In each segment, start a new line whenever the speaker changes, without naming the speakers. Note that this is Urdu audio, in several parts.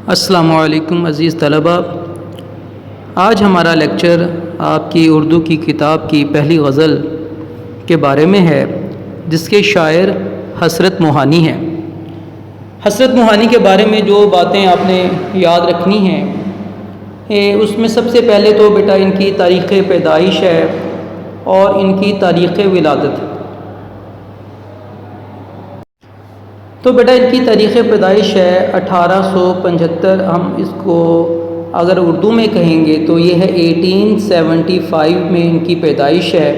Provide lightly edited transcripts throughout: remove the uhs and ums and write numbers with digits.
السلام علیکم عزیز طلباء، آج ہمارا لیکچر آپ کی اردو کی کتاب کی پہلی غزل کے بارے میں ہے، جس کے شاعر حسرت موہانی ہیں۔ حسرت موہانی کے بارے میں جو باتیں آپ نے یاد رکھنی ہیں، اس میں سب سے پہلے تو بیٹا ان کی تاریخ پیدائش ہے اور ان کی تاریخ ولادت۔ تو بیٹا ان کی تاریخ پیدائش ہے 1875۔ ہم اس کو اگر اردو میں کہیں گے تو یہ ہے 1875 میں ان کی پیدائش ہے،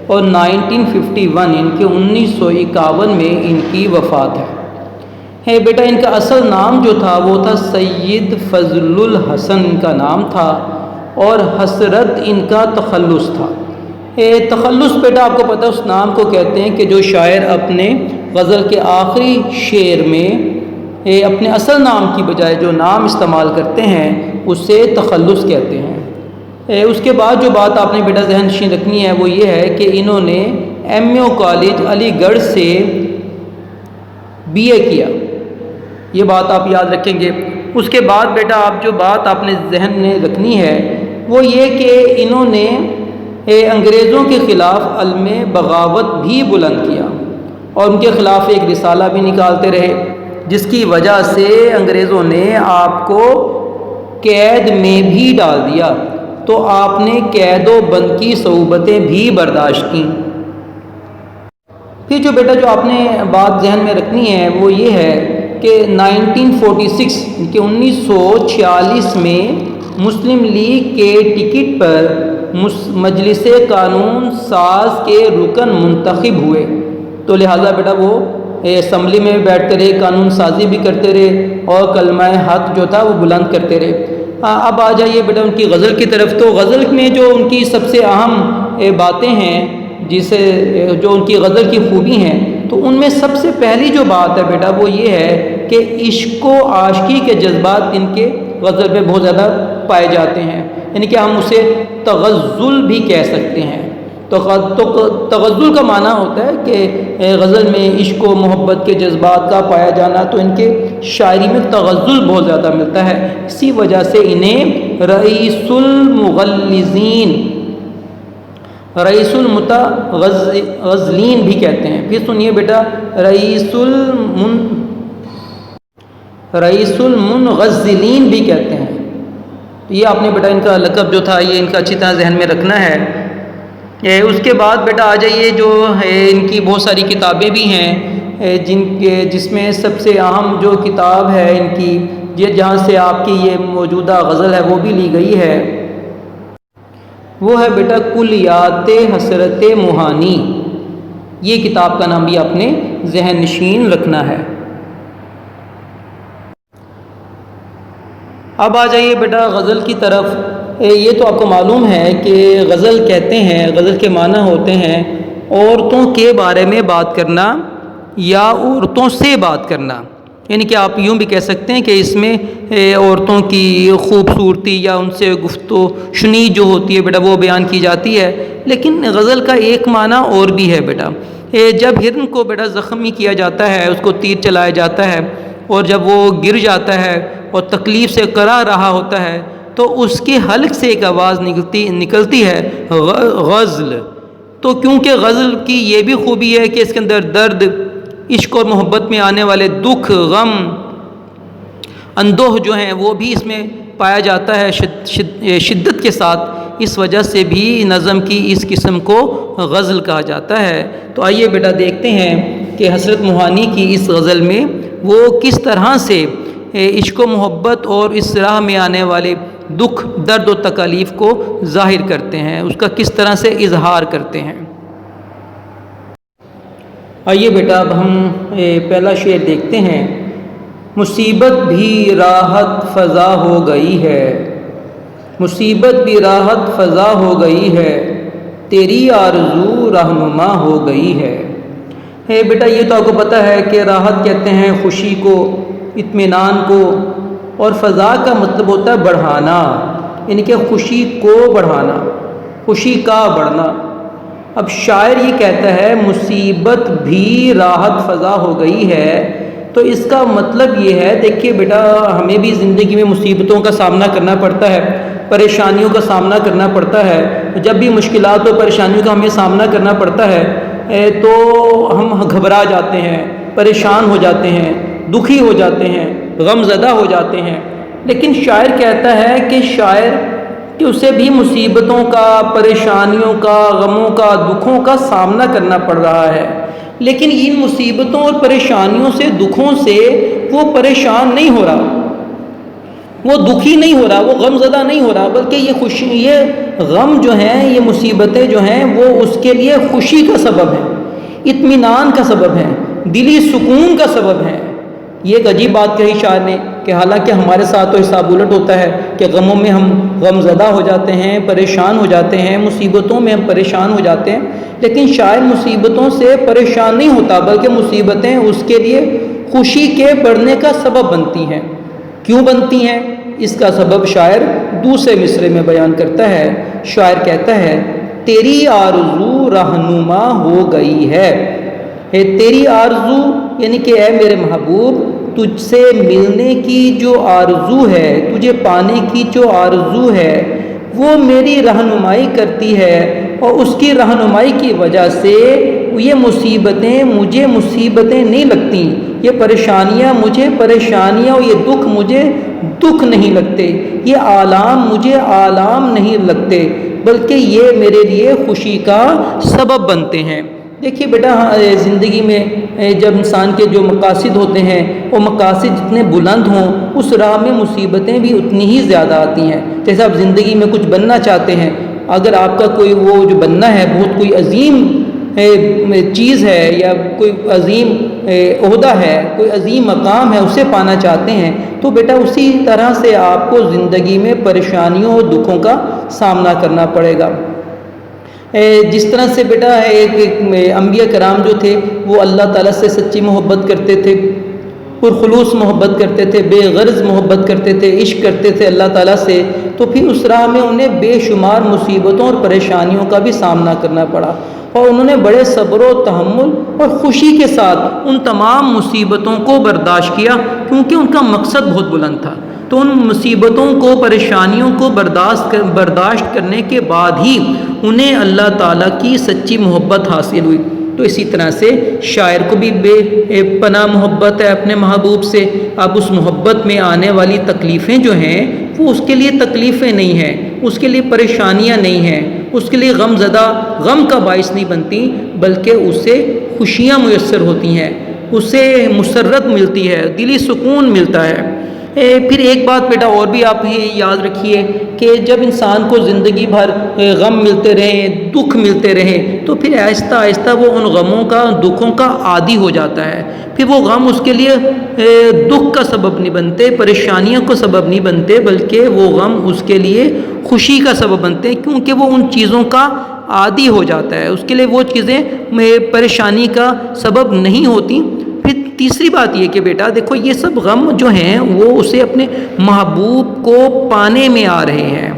اور 1951 ان کے 1951 میں ان کی وفات ہے۔ بیٹا ان کا اصل نام جو تھا وہ تھا سید فضل الحسن ان کا نام تھا، اور حسرت ان کا تخلص تھا۔ تخلص بیٹا آپ کو پتہ اس نام کو کہتے ہیں کہ جو شاعر اپنے غزل کے آخری شعر میں اپنے اصل نام کی بجائے جو نام استعمال کرتے ہیں اسے تخلص کہتے ہیں۔ اس کے بعد جو بات آپ نے بیٹا ذہن نشین رکھنی ہے وہ یہ ہے کہ انہوں نے MAU کالج علی گڑھ سے BA کیا، یہ بات آپ یاد رکھیں گے۔ اس کے بعد بیٹا آپ جو بات آپ نے ذہن میں رکھنی ہے وہ یہ کہ انہوں نے انگریزوں کے خلاف علم بغاوت بھی بلند کیا، اور ان کے خلاف ایک رسالہ بھی نکالتے رہے، جس کی وجہ سے انگریزوں نے آپ کو قید میں بھی ڈال دیا، تو آپ نے قید و بند کی صعوبتیں بھی برداشت کیں۔ پھر جو بیٹا جو آپ نے بات ذہن میں رکھنی ہے وہ یہ ہے کہ 1946 کہ 1946 میں مسلم لیگ کے ٹکٹ پر مجلس قانون ساز کے رکن منتخب ہوئے، تو لہٰذا بیٹا وہ اسمبلی میں بیٹھتے رہے، قانون سازی بھی کرتے رہے اور کلمہ حق جو تھا وہ بلند کرتے رہے۔ اب آ جائیے بیٹا ان کی غزل کی طرف۔ تو غزل میں جو ان کی سب سے اہم باتیں ہیں، جسے جو ان کی غزل کی خوبی ہیں، تو ان میں سب سے پہلی جو بات ہے بیٹا وہ یہ ہے کہ عشق و عاشقی کے جذبات ان کے غزل میں بہت زیادہ پائے جاتے ہیں، یعنی کہ ہم اسے تغزل بھی کہہ سکتے ہیں۔ تو تغزل کا معنی ہوتا ہے کہ غزل میں عشق و محبت کے جذبات کا پایا جانا، تو ان کے شاعری میں تغزل بہت زیادہ ملتا ہے، اسی وجہ سے انہیں رئیس المغلزین، رئیس المتغزلین بھی کہتے ہیں۔ پھر سنیے بیٹا، رئیس المنغزلین بھی کہتے ہیں۔ یہ آپ نے بیٹا ان کا لقب جو تھا یہ ان کا اچھی طرح ذہن میں رکھنا ہے۔ اس کے بعد بیٹا آ جائیے جو ان کی بہت ساری کتابیں بھی ہیں، جس میں سب سے اہم جو کتاب ہے ان کی، جہاں سے آپ کی یہ موجودہ غزل ہے وہ بھی لی گئی ہے، وہ ہے بیٹا کلیات حسرت موہانی۔ یہ کتاب کا نام بھی آپ نے ذہن نشین رکھنا ہے۔ اب آ جائیے بیٹا غزل کی طرف۔ یہ تو آپ کو معلوم ہے کہ غزل کہتے ہیں، غزل کے معنی ہوتے ہیں عورتوں کے بارے میں بات کرنا یا عورتوں سے بات کرنا، یعنی کہ آپ یوں بھی کہہ سکتے ہیں کہ اس میں عورتوں کی خوبصورتی یا ان سے گفتگو شنید جو ہوتی ہے بیٹا وہ بیان کی جاتی ہے۔ لیکن غزل کا ایک معنی اور بھی ہے بیٹا، جب ہرن کو بیٹا زخمی کیا جاتا ہے، اس کو تیر چلایا جاتا ہے، اور جب وہ گر جاتا ہے اور تکلیف سے کرا رہا ہوتا ہے تو اس کے حلق سے ایک آواز نکلتی ہے غزل۔ تو کیونکہ غزل کی یہ بھی خوبی ہے کہ اس کے اندر درد، عشق اور محبت میں آنے والے دکھ، غم، اندوہ جو ہیں وہ بھی اس میں پایا جاتا ہے شدت کے ساتھ، اس وجہ سے بھی نظم کی اس قسم کو غزل کہا جاتا ہے۔ تو آئیے بیٹا دیکھتے ہیں کہ حسرت موہانی کی اس غزل میں وہ کس طرح سے عشق و محبت اور اس راہ میں آنے والے دکھ، درد و تکالیف کو ظاہر کرتے ہیں، اس کا کس طرح سے اظہار کرتے ہیں۔ آئیے بیٹا اب ہم پہلا شعر دیکھتے ہیں۔ مصیبت بھی راحت فضا ہو گئی ہے، مصیبت بھی راحت فضا ہو گئی ہے، تیری آرزو رہنما ہو گئی ہے۔ بیٹا یہ تو آپ کو پتہ ہے کہ راحت کہتے ہیں خوشی کو، اطمینان کو، اور فضا کا مطلب ہوتا ہے بڑھانا، یعنی کہ خوشی کو بڑھانا، خوشی کا بڑھنا۔ اب شاعر یہ کہتا ہے مصیبت بھی راحت فضا ہو گئی ہے، تو اس کا مطلب یہ ہے، دیکھیے بیٹا ہمیں بھی زندگی میں مصیبتوں کا سامنا کرنا پڑتا ہے، پریشانیوں کا سامنا کرنا پڑتا ہے۔ جب بھی مشکلات اور پریشانیوں کا ہمیں سامنا کرنا پڑتا ہے تو ہم گھبرا جاتے ہیں، پریشان ہو جاتے ہیں، دکھی ہو جاتے ہیں، غم زدہ ہو جاتے ہیں۔ لیکن شاعر کہتا ہے کہ اسے بھی مصیبتوں کا، پریشانیوں کا، غموں کا، دکھوں کا سامنا کرنا پڑ رہا ہے، لیکن ان مصیبتوں اور پریشانیوں سے، دکھوں سے وہ پریشان نہیں ہو رہا، وہ دکھی نہیں ہو رہا، وہ غم زدہ نہیں ہو رہا، بلکہ یہ غم جو ہیں، یہ مصیبتیں جو ہیں وہ اس کے لیے خوشی کا سبب ہے، اطمینان کا سبب ہے، دلی سکون کا سبب ہے۔ یہ ایک عجیب بات کہی شاعر نے کہ حالانکہ ہمارے ساتھ تو حساب الٹ ہوتا ہے کہ غموں میں ہم غم زدہ ہو جاتے ہیں، پریشان ہو جاتے ہیں، مصیبتوں میں ہم پریشان ہو جاتے ہیں، لیکن شاعر مصیبتوں سے پریشان نہیں ہوتا، بلکہ مصیبتیں اس کے لیے خوشی کے بڑھنے کا سبب بنتی ہیں۔ کیوں بنتی ہیں؟ اس کا سبب شاعر دوسرے مصرعے میں بیان کرتا ہے۔ شاعر کہتا ہے تیری آرزو رہنما ہو گئی ہے، تیری آرزو یعنی کہ اے میرے محبوب، تجھ سے ملنے کی جو آرزو ہے، تجھے پانے کی جو آرزو ہے، وہ میری رہنمائی کرتی ہے، اور اس کی رہنمائی کی وجہ سے یہ مصیبتیں مجھے مصیبتیں نہیں لگتی، یہ پریشانیاں مجھے پریشانیاں، اور یہ دکھ مجھے دکھ نہیں لگتے، یہ آلام مجھے آلام نہیں لگتے، بلکہ یہ میرے لیے خوشی کا سبب بنتے ہیں۔ دیکھیے بیٹا زندگی میں جب انسان کے جو مقاصد ہوتے ہیں وہ مقاصد جتنے بلند ہوں، اس راہ میں مصیبتیں بھی اتنی ہی زیادہ آتی ہیں۔ جیسے آپ زندگی میں کچھ بننا چاہتے ہیں، اگر آپ کا کوئی وہ جو بننا ہے بہت کوئی عظیم چیز ہے، یا کوئی عظیم عہدہ ہے، کوئی عظیم مقام ہے، اسے پانا چاہتے ہیں، تو بیٹا اسی طرح سے آپ کو زندگی میں پریشانیوں اور دکھوں کا سامنا کرنا پڑے گا۔ جس طرح سے بیٹا ایک انبیاء کرام جو تھے وہ اللہ تعالیٰ سے سچی محبت کرتے تھے، پرخلوص محبت کرتے تھے، بے غرض محبت کرتے تھے، عشق کرتے تھے اللہ تعالیٰ سے، تو پھر اس راہ میں انہیں بے شمار مصیبتوں اور پریشانیوں کا بھی سامنا کرنا پڑا، اور انہوں نے بڑے صبر و تحمل اور خوشی کے ساتھ ان تمام مصیبتوں کو برداشت کیا، کیونکہ ان کا مقصد بہت بلند تھا۔ تو ان مصیبتوں کو، پریشانیوں کو برداشت کرنے کے بعد ہی انہیں اللہ تعالیٰ کی سچی محبت حاصل ہوئی۔ تو اسی طرح سے شاعر کو بھی بے پناہ محبت ہے اپنے محبوب سے۔ اب اس محبت میں آنے والی تکلیفیں جو ہیں وہ اس کے لیے تکلیفیں نہیں ہیں، اس کے لیے پریشانیاں نہیں ہیں، اس کے لیے غم زدہ، غم کا باعث نہیں بنتی، بلکہ اسے خوشیاں میسر ہوتی ہیں، اسے مسرت ملتی ہے، دلی سکون ملتا ہے۔ پھر ایک بات بیٹا اور بھی آپ یاد رکھیے کہ جب انسان کو زندگی بھر غم ملتے رہیں، دکھ ملتے رہیں، تو پھر آہستہ آہستہ وہ ان غموں کا، دکھوں کا عادی ہو جاتا ہے۔ پھر وہ غم اس کے لیے دکھ کا سبب نہیں بنتے، پریشانیوں کا سبب نہیں بنتے، بلکہ وہ غم اس کے لیے خوشی کا سبب بنتے ہیں، کیونکہ وہ ان چیزوں کا عادی ہو جاتا ہے، اس کے لیے وہ چیزیں پریشانی کا سبب نہیں ہوتی۔ پھر تیسری بات یہ کہ بیٹا دیکھو یہ سب غم جو ہیں وہ اسے اپنے محبوب کو پانے میں آ رہے ہیں،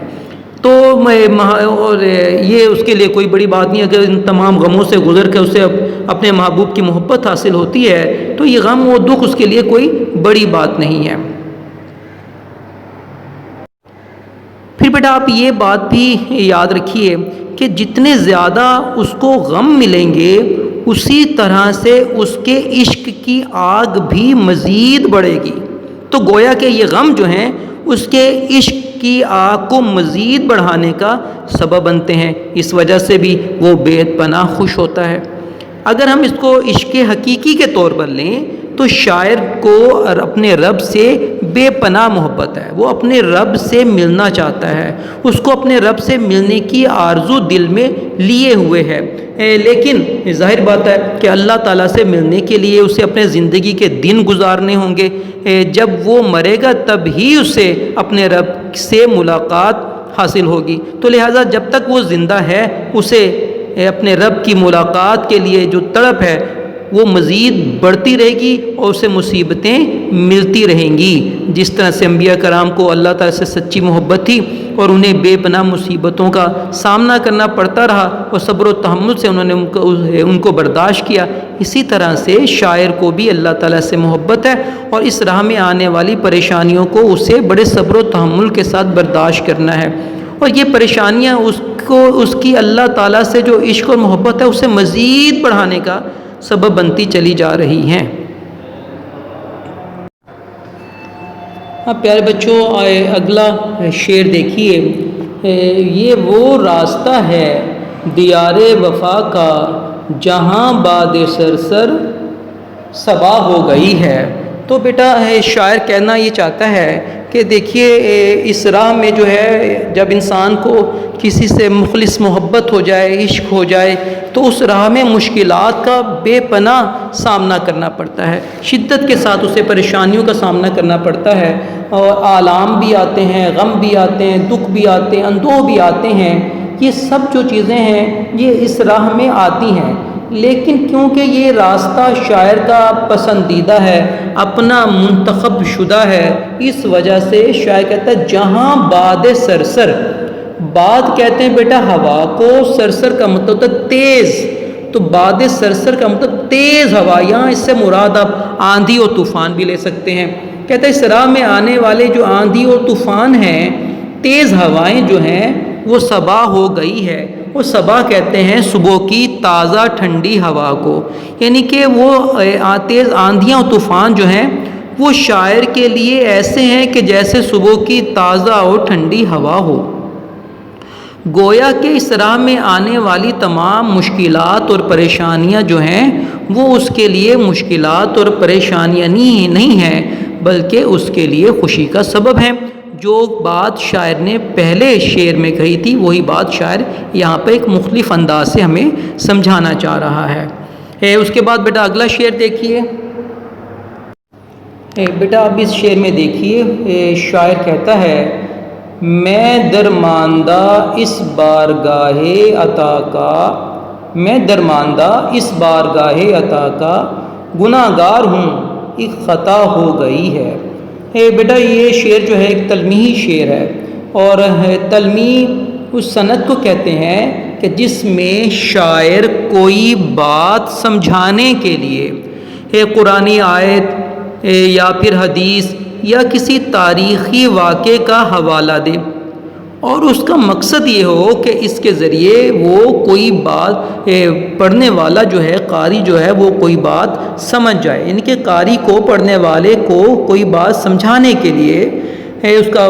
تو اور یہ اس کے لیے کوئی بڑی بات نہیں، اگر ان تمام غموں سے گزر کے اسے اپنے محبوب کی محبت حاصل ہوتی ہے تو یہ غم و دکھ اس کے لیے کوئی بڑی بات نہیں ہے۔ پھر بیٹا آپ یہ بات بھی یاد رکھیے کہ جتنے زیادہ اس کو غم ملیں گے اسی طرح سے اس کے عشق کی آگ بھی مزید بڑھے گی، تو گویا کہ یہ غم جو ہیں اس کے عشق کی آگ کو مزید بڑھانے کا سبب بنتے ہیں، اس وجہ سے بھی وہ بے پناہ خوش ہوتا ہے۔ اگر ہم اس کو عشق حقیقی کے طور پر لیں تو شاعر کو اپنے رب سے بے پناہ محبت ہے، وہ اپنے رب سے ملنا چاہتا ہے، اس کو اپنے رب سے ملنے کی آرزو دل میں لیے ہوئے ہے، لیکن ظاہر بات ہے کہ اللہ تعالیٰ سے ملنے کے لیے اسے اپنے زندگی کے دن گزارنے ہوں گے، جب وہ مرے گا تب ہی اسے اپنے رب سے ملاقات حاصل ہوگی، تو لہٰذا جب تک وہ زندہ ہے اسے اپنے رب کی ملاقات کے لیے جو تڑپ ہے وہ مزید بڑھتی رہے گی اور اسے مصیبتیں ملتی رہیں گی. جس طرح سے انبیاء کرام کو اللہ تعالیٰ سے سچی محبت تھی اور انہیں بے پناہ مصیبتوں کا سامنا کرنا پڑتا رہا اور صبر و تحمل سے انہوں نے ان کو برداشت کیا، اسی طرح سے شاعر کو بھی اللہ تعالیٰ سے محبت ہے اور اس راہ میں آنے والی پریشانیوں کو اسے بڑے صبر و تحمل کے ساتھ برداشت کرنا ہے. اور یہ پریشانیاں اس کی اللہ تعالیٰ سے جو عشق اور محبت ہے اسے مزید بڑھانے کا سبب بنتی چلی جا رہی ہیں. پیارے بچوں، اگلا شعر دیکھیے. یہ وہ راستہ ہے دیار وفا کا جہاں باد سرسر صبا ہو گئی ہے. تو بیٹا شاعر کہنا یہ چاہتا ہے کہ دیکھیے اس راہ میں جو ہے جب انسان کو کسی سے مخلص محبت ہو جائے، عشق ہو جائے، تو اس راہ میں مشکلات کا بے پناہ سامنا کرنا پڑتا ہے، شدت کے ساتھ اسے پریشانیوں کا سامنا کرنا پڑتا ہے، اور آلام بھی آتے ہیں، غم بھی آتے ہیں، دکھ بھی آتے ہیں، اندوہ بھی آتے ہیں. یہ سب جو چیزیں ہیں یہ اس راہ میں آتی ہیں، لیکن کیونکہ یہ راستہ شاعر کا پسندیدہ ہے، اپنا منتخب شدہ ہے، اس وجہ سے شاعر کہتا ہے جہاں باد سرسر. باد کہتے ہیں بیٹا ہوا کو، سرسر کا مطلب ہوتا ہے تیز، تو باد سرسر کا مطلب تیز ہوا. یہاں اس سے مراد آپ آندھی اور طوفان بھی لے سکتے ہیں. کہتا ہے اس راہ میں آنے والے جو آندھی اور طوفان ہیں، تیز ہوائیں جو ہیں وہ صبا ہو گئی ہے. وہ صبا کہتے ہیں صبح کی تازہ ٹھنڈی ہوا کو، یعنی کہ وہ تیز آندھیاں اور طوفان جو ہیں وہ شاعر کے لیے ایسے ہیں کہ جیسے صبح کی تازہ اور ٹھنڈی ہوا ہو. گویا کہ اس راہ میں آنے والی تمام مشکلات اور پریشانیاں جو ہیں وہ اس کے لیے مشکلات اور پریشانیاں نہیں ہیں، بلکہ اس کے لیے خوشی کا سبب ہیں. جو بات شاعر نے پہلے شعر میں کہی تھی وہی بات شاعر یہاں پہ ایک مختلف انداز سے ہمیں سمجھانا چاہ رہا ہے. اس کے بعد بیٹا اگلا شعر دیکھیے. بیٹا اب اس شعر میں دیکھیے شاعر کہتا ہے میں درماندہ اس بارگاہ عطا کا، میں درماندہ اس بارگاہ عطا کا گناہ گار ہوں ایک خطا ہو گئی ہے. بیٹا یہ شعر جو ہے ایک تلمیحی شعر ہے، اور تلمیح اس صنعت کو کہتے ہیں کہ جس میں شاعر کوئی بات سمجھانے کے لیے قرآنی آیت یا پھر حدیث یا کسی تاریخی واقعے کا حوالہ دے، اور اس کا مقصد یہ ہو کہ اس کے ذریعے وہ کوئی بات پڑھنے والا جو ہے، قاری جو ہے، وہ کوئی بات سمجھ جائے. یعنی کہ قاری کو، پڑھنے والے کو کوئی بات سمجھانے کے لیے اس کا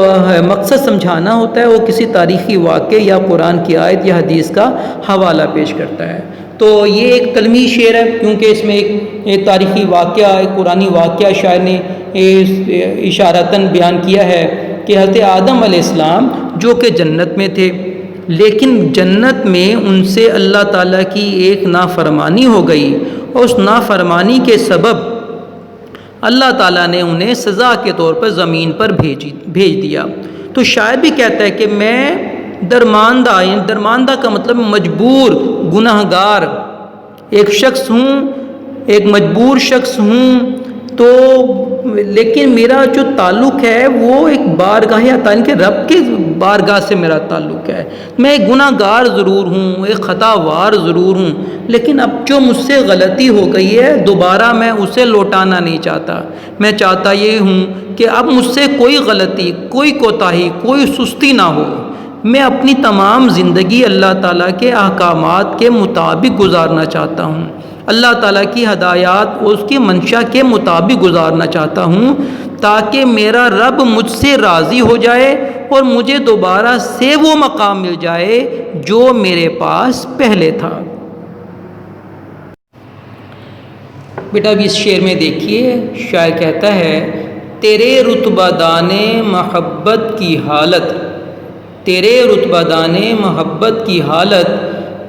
مقصد سمجھانا ہوتا ہے، وہ کسی تاریخی واقعے یا قرآن کی آیت یا حدیث کا حوالہ پیش کرتا ہے. تو یہ ایک تلمیحی شعر ہے کیونکہ اس میں ایک تاریخی واقعہ، ایک قرآنی واقعہ شاعر نے اشارتاً بیان کیا ہے کہ حضرت آدم علیہ السلام جو کہ جنت میں تھے، لیکن جنت میں ان سے اللہ تعالیٰ کی ایک نافرمانی ہو گئی، اور اس نافرمانی کے سبب اللہ تعالیٰ نے انہیں سزا کے طور پر زمین پر بھیج دیا. تو شاعر بھی کہتا ہے کہ میں درماندہ، یعنی درماندہ کا مطلب مجبور، گناہ گار ایک شخص ہوں، ایک مجبور شخص ہوں. تو لیکن میرا جو تعلق ہے وہ ایک بارگاہ عطا کے رب کے بارگاہ سے میرا تعلق ہے. میں ایک گناہ گار ضرور ہوں، ایک خطا وار ضرور ہوں، لیکن اب جو مجھ سے غلطی ہو گئی ہے دوبارہ میں اسے لوٹانا نہیں چاہتا. میں چاہتا یہ ہوں کہ اب مجھ سے کوئی غلطی، کوئی کوتاہی، کوئی سستی نہ ہو. میں اپنی تمام زندگی اللہ تعالیٰ کے احکامات کے مطابق گزارنا چاہتا ہوں، اللہ تعالیٰ کی ہدایات اور اس کی منشا کے مطابق گزارنا چاہتا ہوں، تاکہ میرا رب مجھ سے راضی ہو جائے اور مجھے دوبارہ سے وہ مقام مل جائے جو میرے پاس پہلے تھا. بیٹا اب اس شعر میں دیکھیے شاعر کہتا ہے تیرے رتبہ دان محبت کی حالت، تیرے رتبہ دان محبت کی حالت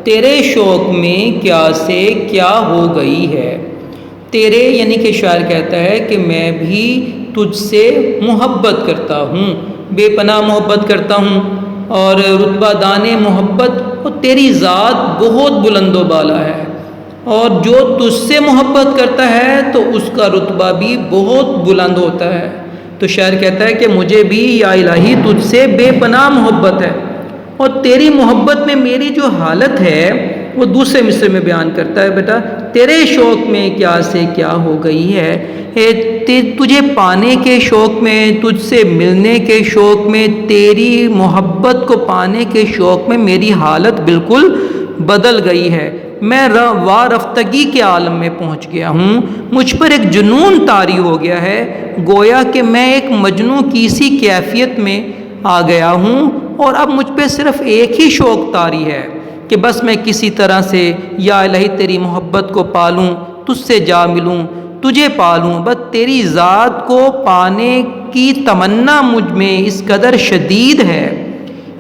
تیرے شوق میں کیا سے کیا ہو گئی ہے. تیرے یعنی کہ شاعر کہتا ہے کہ میں بھی تجھ سے محبت کرتا ہوں، بے پناہ محبت کرتا ہوں، اور رتبہ دان محبت اور تیری ذات بہت بلند و بالا ہے. اور جو تجھ سے محبت کرتا ہے تو اس کا رتبہ بھی بہت بلند ہوتا ہے۔ تو شاعر کہتا ہے کہ مجھے بھی یا الہی تجھ سے بے پناہ محبت ہے، اور تیری محبت میں میری جو حالت ہے وہ دوسرے مصرے میں بیان کرتا ہے، بیٹا تیرے شوق میں کیا سے کیا ہو گئی ہے، تجھے پانے کے شوق میں، تجھ سے ملنے کے شوق میں، تیری محبت کو پانے کے شوق میں میری حالت بالکل بدل گئی ہے۔ میں وارفتگی کے عالم میں پہنچ گیا ہوں، مجھ پر ایک جنون طاری ہو گیا ہے، گویا کہ میں ایک مجنوں کی سی کیفیت میں آ گیا ہوں، اور اب مجھ پہ صرف ایک ہی شوق طاری ہے کہ بس میں کسی طرح سے یا الہی تیری محبت کو پالوں، تجھ سے جا ملوں، تجھے پالوں، بس تیری ذات کو پانے کی تمنا مجھ میں اس قدر شدید ہے،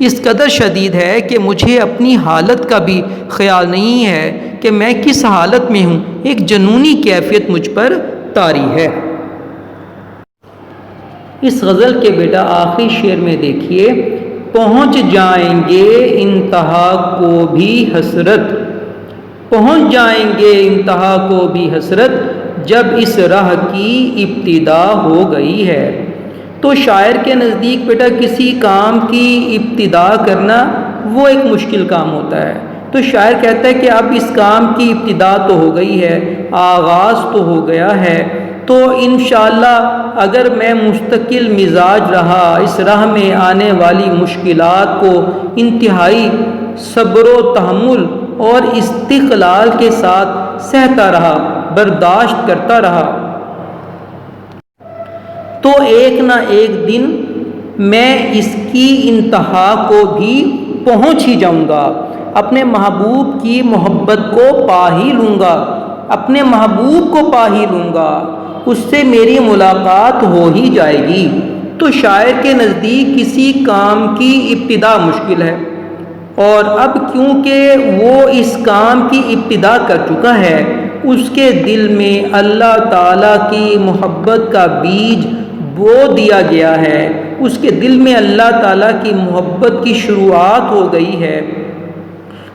اس قدر شدید ہے کہ مجھے اپنی حالت کا بھی خیال نہیں ہے کہ میں کس حالت میں ہوں، ایک جنونی کیفیت مجھ پر طاری ہے۔ اس غزل کے بیٹا آخری شعر میں دیکھیے، پہنچ جائیں گے انتہا کو بھی حسرت، پہنچ جائیں گے انتہا کو بھی حسرت، جب اس راہ کی ابتدا ہو گئی ہے۔ تو شاعر کے نزدیک بیٹا کسی کام کی ابتدا کرنا وہ ایک مشکل کام ہوتا ہے، تو شاعر کہتا ہے کہ اب اس کام کی ابتدا تو ہو گئی ہے، آغاز تو ہو گیا ہے، تو انشاءاللہ اگر میں مستقل مزاج رہا، اس راہ میں آنے والی مشکلات کو انتہائی صبر و تحمل اور استقلال کے ساتھ سہتا رہا، برداشت کرتا رہا، تو ایک نہ ایک دن میں اس کی انتہا کو بھی پہنچ ہی جاؤں گا، اپنے محبوب کی محبت کو پا ہی لوں گا، اپنے محبوب کو پا ہی لوں گا، اس سے میری ملاقات ہو ہی جائے گی۔ تو شاعر کے نزدیک کسی کام کی ابتدا مشکل ہے، اور اب کیونکہ وہ اس کام کی ابتدا کر چکا ہے، اس کے دل میں اللہ تعالیٰ کی محبت کا بیج بو دیا گیا ہے، اس کے دل میں اللہ تعالیٰ کی محبت کی شروعات ہو گئی ہے،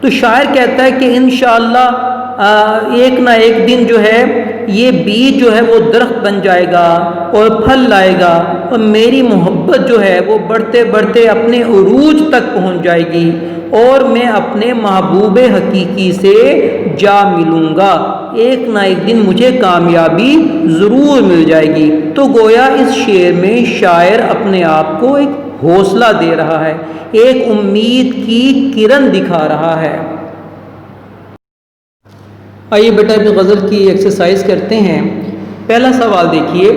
تو شاعر کہتا ہے کہ انشاءاللہ ایک نہ ایک دن جو ہے یہ بیج جو ہے وہ درخت بن جائے گا اور پھل لائے گا، اور میری محبت جو ہے وہ بڑھتے بڑھتے اپنے عروج تک پہنچ جائے گی، اور میں اپنے محبوب حقیقی سے جا ملوں گا، ایک نہ ایک دن مجھے کامیابی ضرور مل جائے گی۔ تو گویا اس شعر میں شاعر اپنے آپ کو ایک حوصلہ دے رہا ہے، ایک امید کی کرن دکھا رہا ہے۔ آئیے بیٹا ابھی غزل کی ایکسرسائز کرتے ہیں۔ پہلا سوال دیکھیے،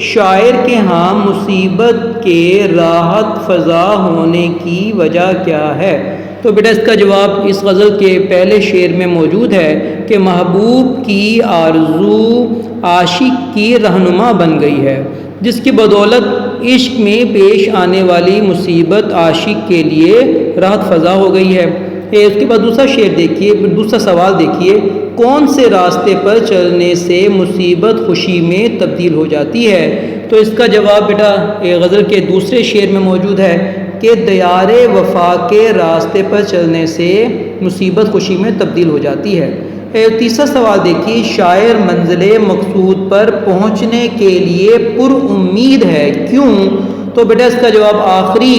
شاعر کے ہاں مصیبت کے راحت فضا ہونے کی وجہ کیا ہے؟ تو بیٹا اس کا جواب اس غزل کے پہلے شعر میں موجود ہے کہ محبوب کی آرزو عاشق کی رہنما بن گئی ہے، جس کی بدولت عشق میں پیش آنے والی مصیبت عاشق کے لیے راحت فضا ہو گئی ہے۔ اس کے بعد دوسرا شعر دیکھیے، دوسرا سوال دیکھیے، کون سے راستے پر چلنے سے مصیبت خوشی میں تبدیل ہو جاتی ہے؟ تو اس کا جواب بیٹا غزل کے دوسرے شعر میں موجود ہے کہ دیار وفا کے راستے پر چلنے سے مصیبت خوشی میں تبدیل ہو جاتی ہے۔ تیسرا سوال دیکھیے، شاعر منزل مقصود پر پہنچنے کے لیے پر امید ہے، کیوں؟ تو بیٹا اس کا جواب آخری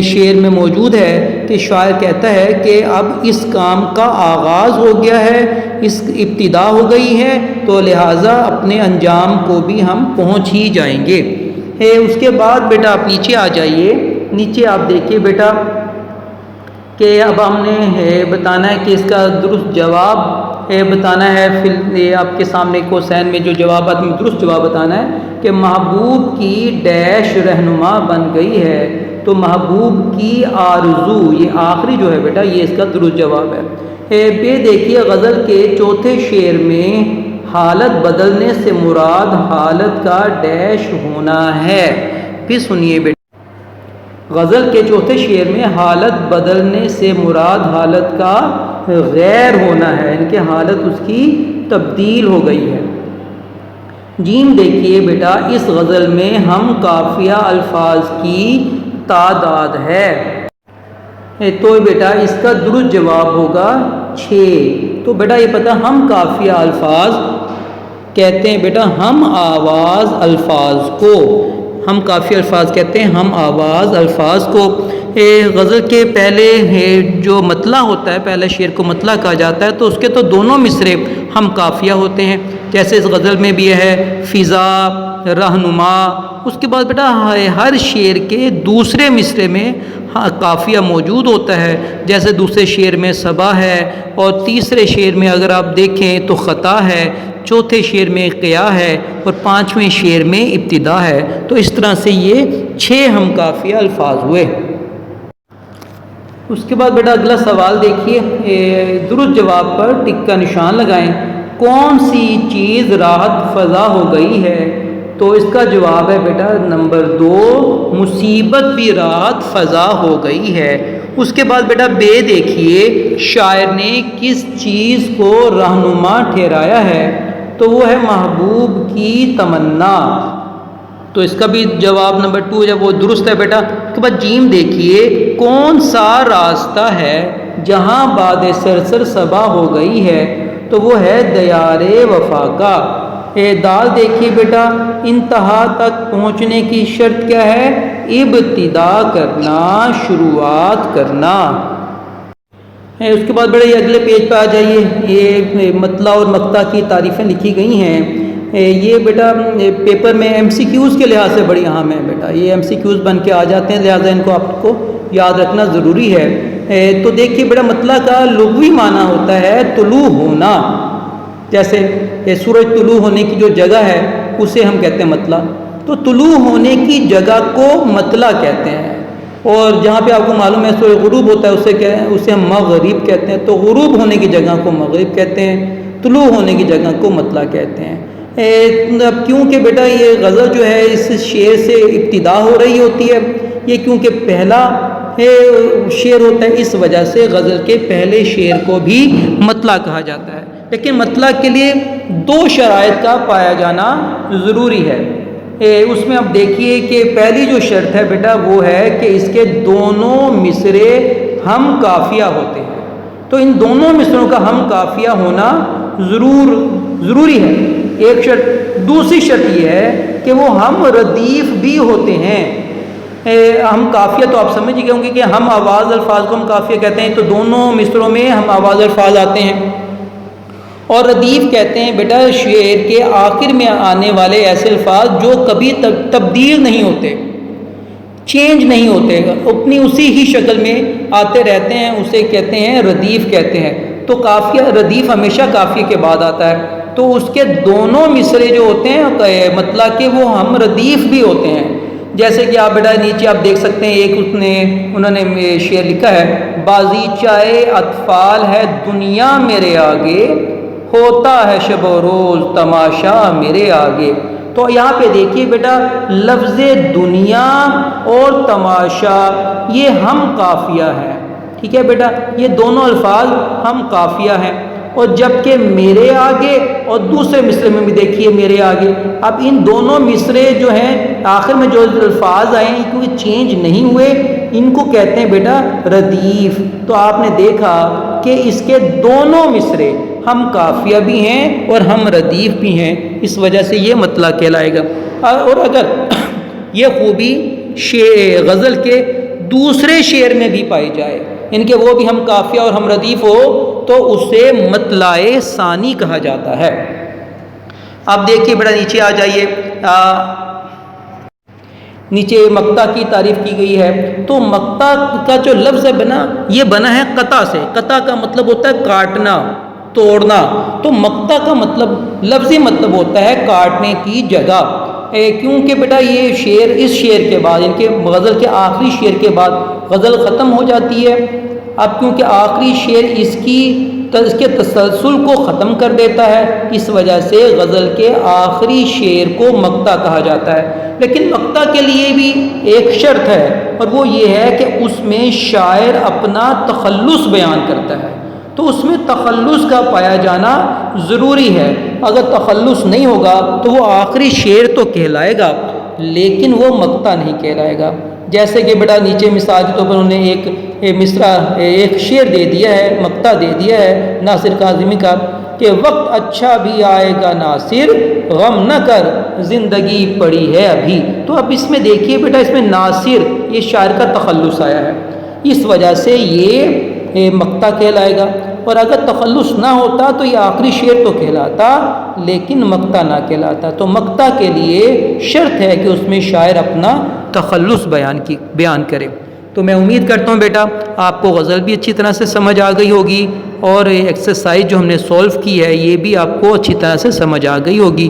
شعر میں موجود ہے کہ شاعر کہتا ہے کہ اب اس کام کا آغاز ہو گیا ہے، اس ابتدا ہو گئی ہے، تو لہٰذا اپنے انجام کو بھی ہم پہنچ ہی جائیں گے۔ اس کے بعد بیٹا آپ نیچے آ جائیے، نیچے آپ دیکھیے بیٹا کہ اب ہم نے بتانا ہے کہ اس کا درست جواب بتانا ہے، آپ کے سامنے کوسین میں جو جوابات میں درست جواب بتانا ہے کہ محبوب کی ڈیش رہنما بن گئی ہے، تو محبوب کی آرزو، یہ آخری جو ہے بیٹا یہ اس کا درست جواب ہے۔ دیکھیے غزل کے چوتھے شعر میں حالت بدلنے سے مراد حالت کا ڈیش ہونا ہے۔ پھر سنیے بیٹا، غزل کے چوتھے شعر میں حالت بدلنے سے مراد حالت کا غیر ہونا ہے، ان کی حالت اس کی تبدیل ہو گئی ہے۔ جیم دیکھیے بیٹا، اس غزل میں ہم قافیہ الفاظ کی تعداد ہے، تو بیٹا اس کا درست جواب ہوگا 6۔ تو بیٹا یہ پتہ ہم قافیہ الفاظ کہتے ہیں بیٹا ہم آواز الفاظ کو، ہم قافیہ الفاظ کہتے ہیں ہم آواز الفاظ کو۔ غزل کے پہلے جو مطلع ہوتا ہے، پہلے شعر کو مطلع کہا جاتا ہے، تو اس کے تو دونوں مصرے ہم قافیہ ہوتے ہیں، جیسے اس غزل میں بھی ہے فضا، رہنما۔ اس کے بعد بیٹا ہر شعر کے دوسرے مصرے میں قافیہ موجود ہوتا ہے، جیسے دوسرے شعر میں صبا ہے، اور تیسرے شعر میں اگر آپ دیکھیں تو خطا ہے، چوتھے شعر میں قیا ہے، اور پانچویں شعر میں ابتدا ہے۔ تو اس طرح سے یہ 6 ہم قافیہ الفاظ ہوئے۔ اس کے بعد بیٹا اگلا سوال دیکھیے، درست جواب پر ٹک کا نشان لگائیں۔ کون سی چیز راحت فضا ہو گئی ہے؟ تو اس کا جواب ہے بیٹا نمبر 2، مصیبت بھی راحت فضا ہو گئی ہے۔ اس کے بعد بیٹا بے دیکھیے، شاعر نے کس چیز کو رہنما ٹھہرایا ہے؟ تو وہ ہے محبوب کی تمنا۔ تو اس کا بھی جواب نمبر 2 جب وہ درست ہے بیٹا۔ اس کے بعد جیم دیکھیے، کون سا راستہ ہے جہاں باد سرسر صبا ہو گئی ہے؟ تو وہ ہے دیار وفا کا۔ دال دیکھیے بیٹا، انتہا تک پہنچنے کی شرط کیا ہے؟ ابتدا کرنا، شروعات کرنا۔ اس کے بعد بیٹا یہ اگلے پیج پہ آ جائیے، یہ مطلع اور مقطع کی تعریفیں لکھی گئی ہیں۔ یہ بیٹا پیپر میں ایم سی کیوز کے لحاظ سے بڑی اہم ہے بیٹا، یہ ایم سی کیوز بن کے آ جاتے ہیں، لہٰذا ان کو آپ کو یاد رکھنا ضروری ہے۔ تو دیکھیے بیٹا مطلع کا لغوی معنی ہوتا ہے طلوع ہونا، جیسے سورج طلوع ہونے کی جو جگہ ہے اسے ہم کہتے ہیں مطلع۔ تو طلوع ہونے کی جگہ کو مطلع کہتے ہیں، اور جہاں پہ آپ کو معلوم ہے سورج غروب ہوتا ہے اسے ہم مغرب کہتے ہیں۔ تو غروب ہونے کی جگہ کو مغرب کہتے ہیں، طلوع ہونے کی جگہ کو مطلع کہتے ہیں۔ کیونکہ بیٹا یہ غزل جو ہے اس شعر سے ابتدا ہو رہی ہوتی ہے، یہ کیونکہ پہلا شعر ہوتا ہے، اس وجہ سے غزل کے پہلے شعر کو بھی مطلع کہا جاتا ہے۔ لیکن مطلع کے لیے 2 شرائط کا پایا جانا ضروری ہے۔ اس میں آپ دیکھیے کہ پہلی جو شرط ہے بیٹا وہ ہے کہ اس کے دونوں مصرے ہم قافیہ ہوتے ہیں۔ تو ان دونوں مصروں کا ہم قافیہ ہونا ضروری ہے، ایک شرط۔ دوسری شرط یہ ہے کہ وہ ہم ردیف بھی ہوتے ہیں۔ ہم قافیہ تو آپ سمجھ گئے ہوں گے کہ ہم آواز الفاظ کو ہم قافیہ کہتے ہیں، تو دونوں مصروں میں ہم آواز الفاظ آتے ہیں۔ اور ردیف کہتے ہیں بیٹا شعر کے آخر میں آنے والے ایسے الفاظ جو کبھی تبدیل نہیں ہوتے، چینج نہیں ہوتے، اپنی اسی ہی شکل میں آتے رہتے ہیں، اسے کہتے ہیں ردیف کہتے ہیں۔ تو قافیہ ردیف ہمیشہ قافیے کے بعد آتا ہے، تو اس کے دونوں مصرے جو ہوتے ہیں مطلع کہ وہ ہم ردیف بھی ہوتے ہیں۔ جیسے کہ آپ بیٹا نیچے آپ دیکھ سکتے ہیں، ایک انہوں نے شعر لکھا ہے، بازیچہ اطفال ہے دنیا میرے آگے، ہوتا ہے شب و روز تماشا میرے آگے۔ تو یہاں پہ دیکھیے بیٹا لفظ دنیا اور تماشا یہ ہم قافیہ ہیں، ٹھیک ہے بیٹا، یہ دونوں الفاظ ہم قافیہ ہیں۔ اور جبکہ میرے آگے اور دوسرے مصرے میں بھی دیکھیے میرے آگے، اب ان دونوں مصرے جو ہیں آخر میں جو الفاظ آئے ہیں کیونکہ چینج نہیں ہوئے، ان کو کہتے ہیں بیٹا ردیف۔ تو آپ نے دیکھا کہ اس کے دونوں مصرے ہم قافیہ بھی ہیں اور ہم ردیف بھی ہیں، اس وجہ سے یہ مطلع کہلائے گا۔ اور اگر یہ خوبی غزل کے دوسرے شعر میں بھی پائی جائے، ان کے وہ بھی ہم قافیہ اور ہم ردیف ہو، تو اسے مطلع ثانی کہا جاتا ہے۔ اب دیکھیے بیٹا نیچے آ جائیے، نیچے مقطع کی تعریف کی گئی ہے۔ تو مقطع کا جو لفظ ہے یہ بنا ہے قطع سے۔ قطع کا مطلب ہوتا ہے کاٹنا، توڑنا۔ تو مقطع کا مطلب لفظی مطلب ہوتا ہے کاٹنے کی جگہ۔ کیونکہ بیٹا یہ شعر اس شعر کے بعد، ان کے غزل کے آخری شعر کے بعد غزل ختم ہو جاتی ہے۔ اب کیونکہ آخری شعر اس کے تسلسل کو ختم کر دیتا ہے، اس وجہ سے غزل کے آخری شعر کو مقطع کہا جاتا ہے۔ لیکن مقطع کے لیے بھی ایک شرط ہے، اور وہ یہ ہے کہ اس میں شاعر اپنا تخلص بیان کرتا ہے، تو اس میں تخلص کا پایا جانا ضروری ہے۔ اگر تخلص نہیں ہوگا تو وہ آخری شعر تو کہلائے گا لیکن وہ مقطع نہیں کہلائے گا۔ جیسے کہ بیٹا نیچے مثال کے طور پر انہوں نے ایک مصرع ایک شعر دے دیا ہے، مقطع دے دیا ہے ناصر کاظمی کا کہ وقت اچھا بھی آئے گا ناصر غم نہ کر زندگی پڑی ہے ابھی۔ تو اب اس میں دیکھیے بیٹا اس میں ناصر یہ شاعر کا تخلص آیا ہے، اس وجہ سے یہ مقطع کہلائے گا، اور اگر تخلص نہ ہوتا تو یہ آخری شعر تو کہلاتا لیکن مقطع نہ کہلاتا۔ تو مقطع کے لیے شرط ہے کہ اس میں شاعر اپنا تخلص بیان کرے۔ تو میں امید کرتا ہوں بیٹا آپ کو غزل بھی اچھی طرح سے سمجھ آ گئی ہوگی، اور ایکسرسائز جو ہم نے سولو کی ہے یہ بھی آپ کو اچھی طرح سے سمجھ آ گئی ہوگی۔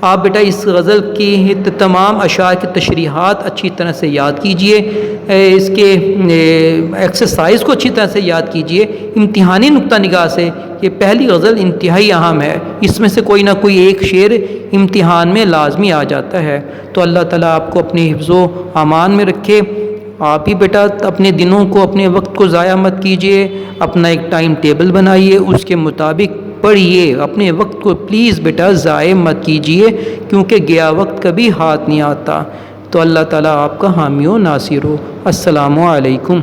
آپ بیٹا اس غزل کی تمام اشعار کی تشریحات اچھی طرح سے یاد کیجئے، اس کے ایکسرسائز کو اچھی طرح سے یاد کیجئے امتحانی نقطہ نگاہ سے۔ یہ پہلی غزل انتہائی اہم ہے، اس میں سے کوئی نہ کوئی ایک شعر امتحان میں لازمی آ جاتا ہے۔ تو اللہ تعالیٰ آپ کو اپنے حفظ و امان میں رکھے۔ آپ ہی بیٹا اپنے دنوں کو اپنے وقت کو ضائع مت کیجیے، اپنا ایک ٹائم ٹیبل بنائیے، اس کے مطابق پڑھیے، اپنے وقت کو پلیز بیٹا ضائع مت کیجیے، کیونکہ گیا وقت کبھی ہاتھ نہیں آتا۔ تو اللہ تعالیٰ آپ کا حامی و ناصر ہو۔ السلام علیکم۔